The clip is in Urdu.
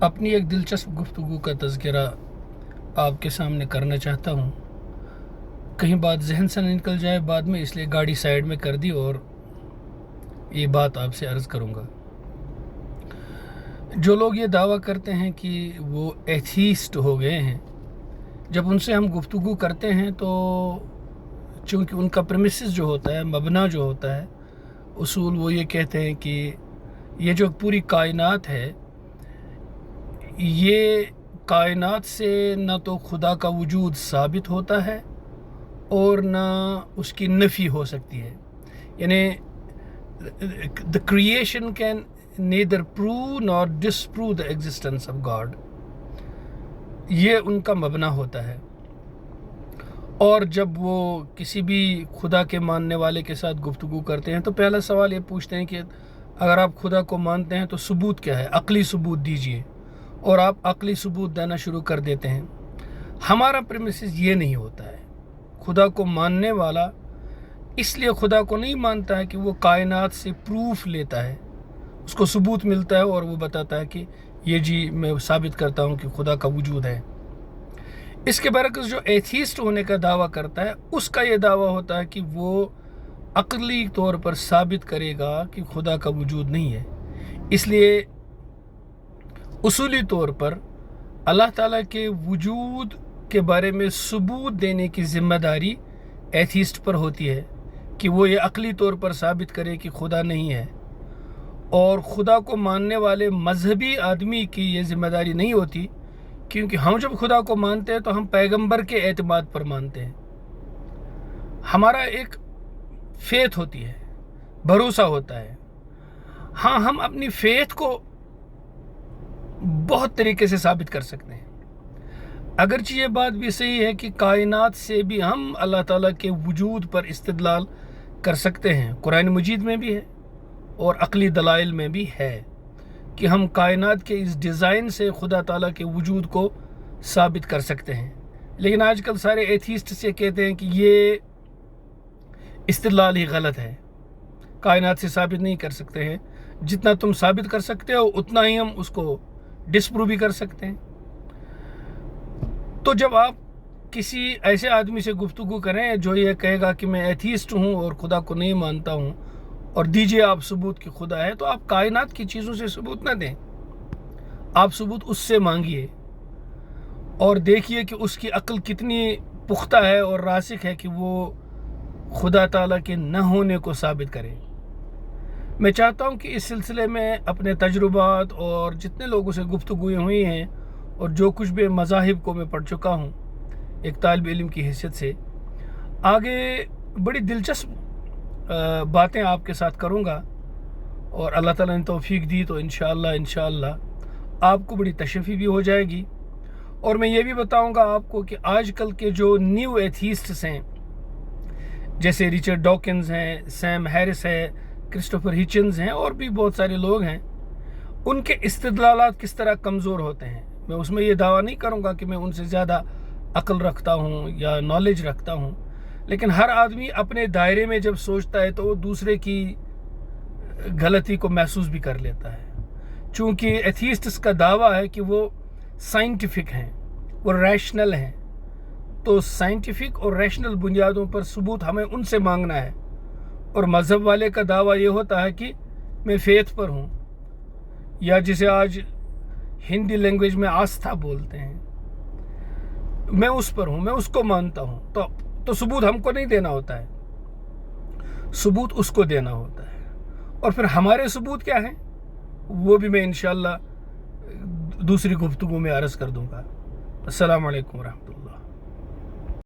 اپنی ایک دلچسپ گفتگو کا تذکرہ آپ کے سامنے کرنا چاہتا ہوں. کہیں بات ذہن سے نہ نکل جائے بعد میں، اس لیے گاڑی سائیڈ میں کر دی اور یہ بات آپ سے عرض کروں گا. جو لوگ یہ دعویٰ کرتے ہیں کہ وہ ایتھیسٹ ہو گئے ہیں، جب ان سے ہم گفتگو کرتے ہیں تو چونکہ ان کا پریمیسز جو ہوتا ہے، مبنا جو ہوتا ہے، اصول، وہ یہ کہتے ہیں کہ یہ جو پوری کائنات ہے، یہ کائنات سے نہ تو خدا کا وجود ثابت ہوتا ہے اور نہ اس کی نفی ہو سکتی ہے. یعنی the creation can neither prove nor disprove the existence of God. یہ ان کا مبنا ہوتا ہے. اور جب وہ کسی بھی خدا کے ماننے والے کے ساتھ گفتگو کرتے ہیں تو پہلا سوال یہ پوچھتے ہیں کہ اگر آپ خدا کو مانتے ہیں تو ثبوت کیا ہے، عقلی ثبوت دیجئے، اور آپ عقلی ثبوت دینا شروع کر دیتے ہیں. ہمارا پریمیسز یہ نہیں ہوتا ہے. خدا کو ماننے والا اس لیے خدا کو نہیں مانتا ہے کہ وہ کائنات سے پروف لیتا ہے، اس کو ثبوت ملتا ہے اور وہ بتاتا ہے کہ یہ جی میں ثابت کرتا ہوں کہ خدا کا وجود ہے. اس کے برعکس جو ایتھیسٹ ہونے کا دعویٰ کرتا ہے، اس کا یہ دعویٰ ہوتا ہے کہ وہ عقلی طور پر ثابت کرے گا کہ خدا کا وجود نہیں ہے. اس لیے اصولی طور پر اللہ تعالیٰ کے وجود کے بارے میں ثبوت دینے کی ذمہ داری ایتھیسٹ پر ہوتی ہے کہ وہ یہ عقلی طور پر ثابت کرے کہ خدا نہیں ہے. اور خدا کو ماننے والے مذہبی آدمی کی یہ ذمہ داری نہیں ہوتی، کیونکہ ہم جب خدا کو مانتے ہیں تو ہم پیغمبر کے اعتماد پر مانتے ہیں. ہمارا ایک فیتھ ہوتی ہے، بھروسہ ہوتا ہے. ہاں، ہم اپنی فیتھ کو بہت طریقے سے ثابت کر سکتے ہیں. اگرچہ یہ بات بھی صحیح ہے کہ کائنات سے بھی ہم اللہ تعالیٰ کے وجود پر استدلال کر سکتے ہیں. قرآن مجید میں بھی ہے اور عقلی دلائل میں بھی ہے کہ ہم کائنات کے اس ڈیزائن سے خدا تعالیٰ کے وجود کو ثابت کر سکتے ہیں. لیکن آج کل سارے ایتھیسٹ سے کہتے ہیں کہ یہ استدلال ہی غلط ہے، کائنات سے ثابت نہیں کر سکتے ہیں. جتنا تم ثابت کر سکتے ہو اتنا ہی ہم اس کو ڈسپروو بھی کر سکتے ہیں. تو جب آپ کسی ایسے آدمی سے گفتگو کریں جو یہ کہے گا کہ میں ایتھیسٹ ہوں اور خدا کو نہیں مانتا ہوں، اور دیجئے آپ ثبوت کہ خدا ہے، تو آپ کائنات کی چیزوں سے ثبوت نہ دیں. آپ ثبوت اس سے مانگیے اور دیکھیے کہ اس کی عقل کتنی پختہ ہے اور راسخ ہے کہ وہ خدا تعالیٰ کے نہ ہونے کو ثابت کرے. میں چاہتا ہوں کہ اس سلسلے میں اپنے تجربات اور جتنے لوگوں سے گفتگویں ہوئی ہیں اور جو کچھ بھی مذاہب کو میں پڑھ چکا ہوں ایک طالب علم کی حیثیت سے، آگے بڑی دلچسپ باتیں آپ کے ساتھ کروں گا. اور اللہ تعالیٰ نے توفیق دی تو انشاءاللہ آپ کو بڑی تشفی بھی ہو جائے گی. اور میں یہ بھی بتاؤں گا آپ کو کہ آج کل کے جو نیو ایتھیسٹس ہیں، جیسے ریچرڈ ڈاکنز ہیں، سیم ہیرس ہے، کرسٹوفر ہچنز ہیں، اور بھی بہت سارے لوگ ہیں، ان کے استدلالات کس طرح کمزور ہوتے ہیں. میں اس میں یہ دعویٰ نہیں کروں گا کہ میں ان سے زیادہ عقل رکھتا ہوں یا نالج رکھتا ہوں، لیکن ہر آدمی اپنے دائرے میں جب سوچتا ہے تو وہ دوسرے کی غلطی کو محسوس بھی کر لیتا ہے. چونکہ ایتھیسٹس کا دعویٰ ہے کہ وہ سائنٹیفک ہیں، وہ ریشنل ہیں، تو سائنٹیفک اور ریشنل بنیادوں پر ثبوت ہمیں ان سے مانگنا ہے. اور مذہب والے کا دعویٰ یہ ہوتا ہے کہ میں فیتھ پر ہوں، یا جسے آج ہندی لینگویج میں آستھا بولتے ہیں، میں اس پر ہوں، میں اس کو مانتا ہوں. تو ثبوت ہم کو نہیں دینا ہوتا ہے، ثبوت اس کو دینا ہوتا ہے. اور پھر ہمارے ثبوت کیا ہیں وہ بھی میں انشاءاللہ دوسری گفتگو میں عرض کر دوں گا. السلام علیکم ورحمۃ اللہ.